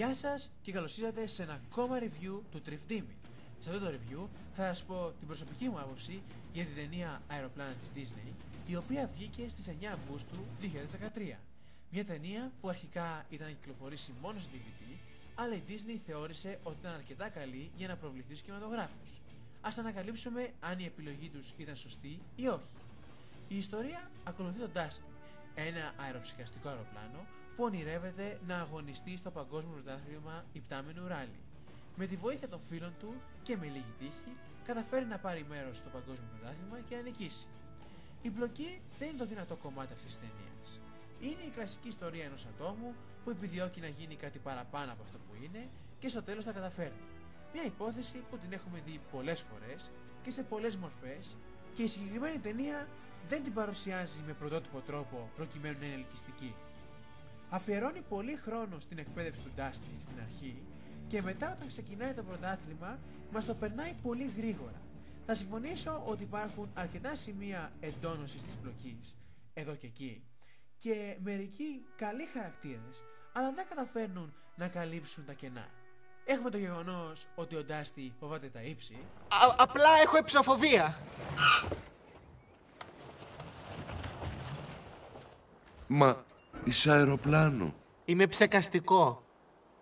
Γεια σας και καλώς ήρθατε σε ένα ακόμα review του Trifdimi. Σε αυτό το review θα σας πω την προσωπική μου άποψη για την ταινία Αεροπλάνα της Disney, η οποία βγήκε στις 9 Αυγούστου 2013. Μια ταινία που αρχικά ήταν να κυκλοφορήσει μόνο σε DVD, αλλά η Disney θεώρησε ότι ήταν αρκετά καλή για να προβληθεί στους κινηματογράφους. Ας ανακαλύψουμε αν η επιλογή τους ήταν σωστή ή όχι. Η ιστορία ακολουθεί τον Dusty, ένα αεροψυχαστικό αεροπλάνο που ονειρεύεται να αγωνιστεί στο παγκόσμιο πρωτάθλημα υπτάμενου ράλι. Με τη βοήθεια των φίλων του και με λίγη τύχη, καταφέρει να πάρει μέρος στο παγκόσμιο πρωτάθλημα και να νικήσει. Η πλοκή δεν είναι το δυνατό κομμάτι αυτής της ταινίας. Είναι η κλασική ιστορία ενός ατόμου που επιδιώκει να γίνει κάτι παραπάνω από αυτό που είναι και στο τέλος τα καταφέρνει. Μια υπόθεση που την έχουμε δει πολλές φορές και σε πολλές μορφές, και η συγκεκριμένη ταινία δεν την παρουσιάζει με πρωτότυπο τρόπο προκειμένου να είναι ελκυστική. Αφιερώνει πολύ χρόνο στην εκπαίδευση του Dusty στην αρχή και μετά, όταν ξεκινάει το πρωτάθλημα, μας το περνάει πολύ γρήγορα. Θα συμφωνήσω ότι υπάρχουν αρκετά σημεία εντόνωσης της πλοκής εδώ και εκεί και μερικοί καλοί χαρακτήρες, αλλά δεν καταφέρνουν να καλύψουν τα κενά. Έχουμε το γεγονός ότι ο Dusty φοβάται τα ύψη. Απλά έχω υψοφοβία. Μα είσαι αεροπλάνο. Είμαι ψεκαστικό.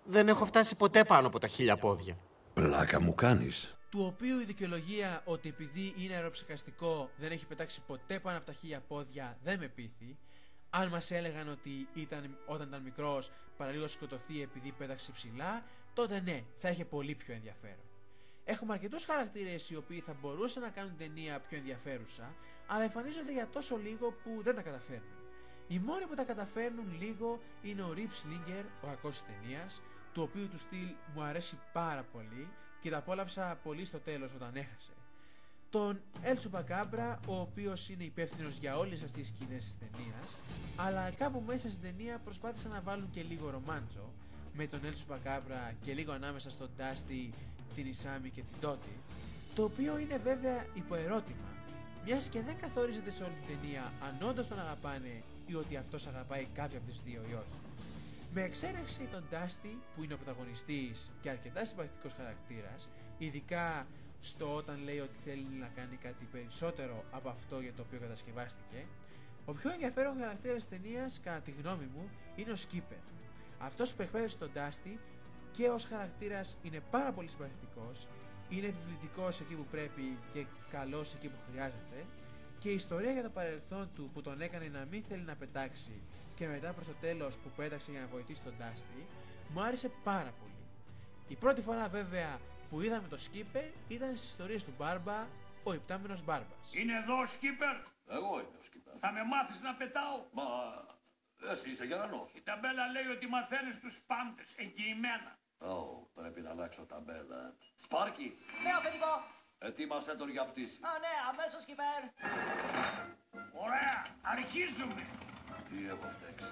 Δεν έχω φτάσει ποτέ πάνω από τα 1000 πόδια. Πλάκα μου κάνεις. Του οποίου η δικαιολογία ότι επειδή είναι αεροψυχαστικό δεν έχει πετάξει ποτέ πάνω από τα 1000 πόδια δεν με πείθει. Αν μας έλεγαν ότι όταν ήταν μικρός παραλίγο σκοτωθεί επειδή πέταξε ψηλά, τότε ναι, θα είχε πολύ πιο ενδιαφέρον. Έχουμε αρκετούς χαρακτήρες οι οποίοι θα μπορούσαν να κάνουν την ταινία πιο ενδιαφέρουσα, αλλά εμφανίζονται για τόσο λίγο που δεν τα καταφέρνουν. Οι μόνοι που τα καταφέρνουν λίγο είναι ο Rip Slinger, ο κακός της ταινίας, του οποίου του στυλ μου αρέσει πάρα πολύ και τα απόλαυσα πολύ στο τέλος όταν έχασε. Τον El Chupacabra, ο οποίος είναι υπεύθυνος για όλες αυτές τις σκηνές της ταινίας, αλλά κάπου μέσα στην ταινία προσπάθησαν να βάλουν και λίγο ρομάντζο με τον El Chupacabra και λίγο ανάμεσα στον Dusty, την Isami και την Dottie, το οποίο είναι βέβαια υποερώτημα, μιας και δεν καθορίζεται σε όλη την ταινία αν όντως τον αγαπάνε ή ότι αυτός αγαπάει κάποια από τις δύο ή όχι. Με εξαίρεση τον Dusty, που είναι ο πρωταγωνιστής και αρκετά συμπαθητικός χαρακτήρας, ειδικά στο όταν λέει ότι θέλει να κάνει κάτι περισσότερο από αυτό για το οποίο κατασκευάστηκε, ο πιο ενδιαφέρον χαρακτήρας της ταινίας, κατά τη γνώμη μου, είναι ο Skipper. Αυτός που εκπαίδευσε τον Dusty και ως χαρακτήρας είναι πάρα πολύ συμπαθητικός, είναι επιβλητικός εκεί που πρέπει και καλός εκεί που χρειάζεται, και η ιστορία για το παρελθόν του που τον έκανε να μην θέλει να πετάξει και μετά προς το τέλος που πέταξε για να βοηθήσει τον Dusty μου άρεσε πάρα πολύ. Η πρώτη φορά βέβαια που είδαμε το Skipper ήταν στις ιστορίες του Μπάρμπα, ο υπτάμενος Μπάρμπας. Είναι εδώ ο Skipper. Εγώ είμαι ο Skipper. Θα με μάθεις να πετάω. Μα εσύ είσαι Γερμανός. Η ταμπέλα λέει ότι μαθαίνεις τους πάντες, εγγυημένα. Πρέπει να αλλάξω ταμπέλα. Σπάρκι, Ναι, αφεντικό. ετοίμασέ τον για πτήση. Ναι, αμέσως, Skipper. Ωραία, αρχίζουμε. Τι έχω φταίξει.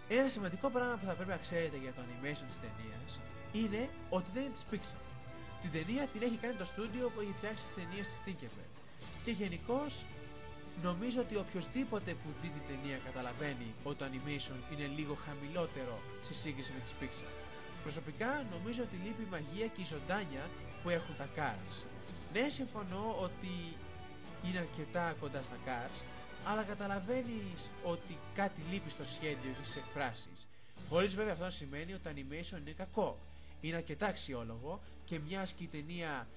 Ένα σημαντικό πράγμα που θα πρέπει να ξέρετε για το animation της ταινίας είναι ότι δεν είναι της Pixar. Την ταινία την έχει κάνει το στούντιο που έχει φτιάξει τις ταινίες της Tinkerbell. Και γενικώς νομίζω ότι οποιοσδήποτε που δει την ταινία καταλαβαίνει ότι το animation είναι λίγο χαμηλότερο σε σύγκριση με τις Pixar. Προσωπικά νομίζω ότι λείπει η μαγεία και η ζωντάνια που έχουν τα Cars. Ναι, συμφωνώ ότι είναι αρκετά κοντά στα Cars, αλλά καταλαβαίνεις ότι κάτι λείπει στο σχέδιο και στις εκφράσεις. Χωρίς βέβαια αυτό να σημαίνει ότι το animation είναι κακό. Είναι αρκετά αξιόλογο και μιας και η ταινία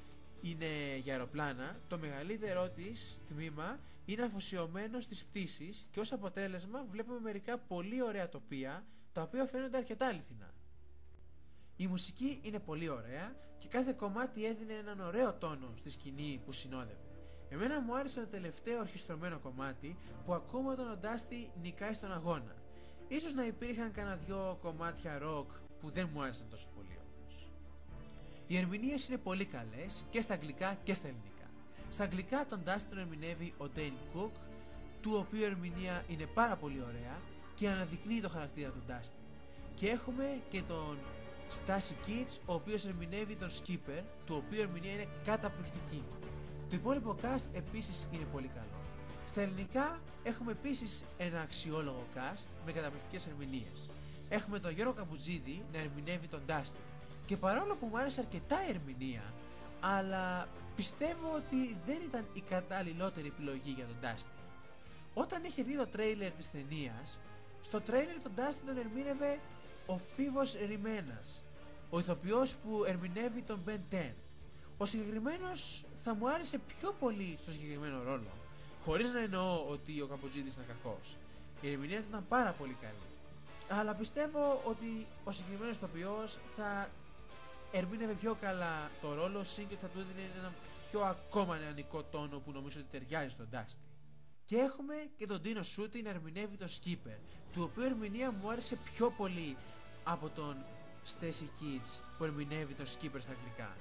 είναι για αεροπλάνα, το μεγαλύτερό της τμήμα είναι αφοσιωμένο στις πτήσεις και ως αποτέλεσμα βλέπουμε μερικά πολύ ωραία τοπία τα οποία φαίνονται αρκετά αληθινά. Η μουσική είναι πολύ ωραία και κάθε κομμάτι έδινε έναν ωραίο τόνο στη σκηνή που συνόδευε. Εμένα μου άρεσε το τελευταίο ορχιστρωμένο κομμάτι που ακούμε όταν ο Dusty νικάει στον αγώνα. Ίσως να υπήρχαν κανένα δυο κομμάτια rock που δεν μου άρεσαν τόσο πολύ όμως. Οι ερμηνείες είναι πολύ καλές και στα αγγλικά και στα ελληνικά. Στα αγγλικά τον Dusty τον ερμηνεύει ο Dane Cook, του οποίου η ερμηνεία είναι πάρα πολύ ωραία και αναδεικνύει το χαρακτήρα του Dusty. Και έχουμε και τον Stacey Keach, ο οποίος ερμηνεύει τον Skipper, του οποίου η ερμηνεία είναι καταπληκτική. Το υπόλοιπο cast επίσης είναι πολύ καλό. Στα ελληνικά έχουμε επίσης ένα αξιόλογο cast με καταπληκτικές ερμηνείες. έχουμε τον Γιώργο Καμπουτζίδη να ερμηνεύει τον Dusty. Και παρόλο που μου άρεσε αρκετά η ερμηνεία, αλλά πιστεύω ότι δεν ήταν η καταλληλότερη επιλογή για τον Dusty. Όταν είχε βγει το τρέιλερ της ταινίας, στο τρέιλερ τον Dusty τον ερμήνευε ο Φίβος Ριμένας, ο ηθοποιός που ερμηνεύει τον Ben 10. Ο συγκεκριμένος θα μου άρεσε πιο πολύ στο συγκεκριμένο ρόλο, χωρίς να εννοώ ότι ο Καμπουτζίδης ήταν κακός. Η ερμηνεία του ήταν πάρα πολύ καλή, αλλά πιστεύω ότι ο συγκεκριμένος ηθοποιός θα ερμήνευε πιο καλά το ρόλο, συν και θα του έδινε έναν πιο ακόμα νεανικό τόνο που νομίζω ότι ταιριάζει στον Dusty. Και έχουμε και τον Dino Shuti να ερμηνεύει τον Skipper, του οποίου ερμηνεία μου άρεσε πιο πολύ από τον Stacy Keach που ερμηνεύει τον Skipper στα αγγλικά.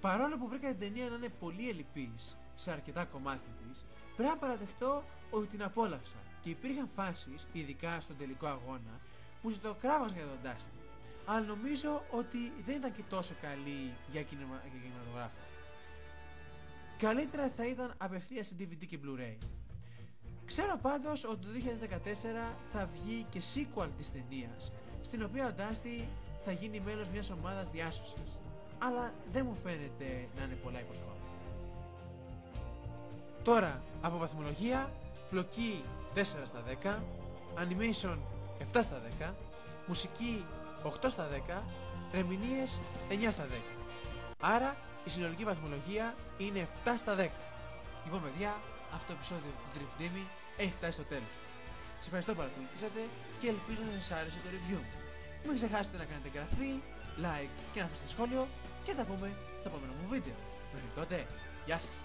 Παρόλο που βρήκα την ταινία να είναι πολύ ελλειπής σε αρκετά κομμάτια της, πρέπει να παραδεχτώ ότι την απόλαυσα και υπήρχαν φάσεις, ειδικά στον τελικό αγώνα, που ζητοκράβαζα για τον Dusty, αλλά νομίζω ότι δεν ήταν και τόσο καλή για κινηματογράφο. Καλύτερα θα ήταν απευθείας σε DVD και Blu-ray. Ξέρω πάντως ότι το 2014 θα βγει και sequel της ταινίας, στην οποία ο Dusty θα γίνει μέλος μιας ομάδας διάσωσης, αλλά δεν μου φαίνεται να είναι πολλά υποσχόμενα. Τώρα, από βαθμολογία, πλοκή 4 στα 10, animation 7 στα 10, μουσική 8 στα 10, ερμηνείες 9 στα 10. Άρα η συνολική βαθμολογία είναι 7 στα 10. Λοιπόν παιδιά, αυτό το επεισόδιο του Drift Demi έχει φτάσει στο τέλος του. Σας ευχαριστώ που παρακολουθήσατε και ελπίζω να σας άρεσε το review μου. Μην ξεχάσετε να κάνετε εγγραφή, like και να αφήσετε σχόλιο και θα τα πούμε στο επόμενο μου βίντεο. Μέχρι τότε, γεια σας!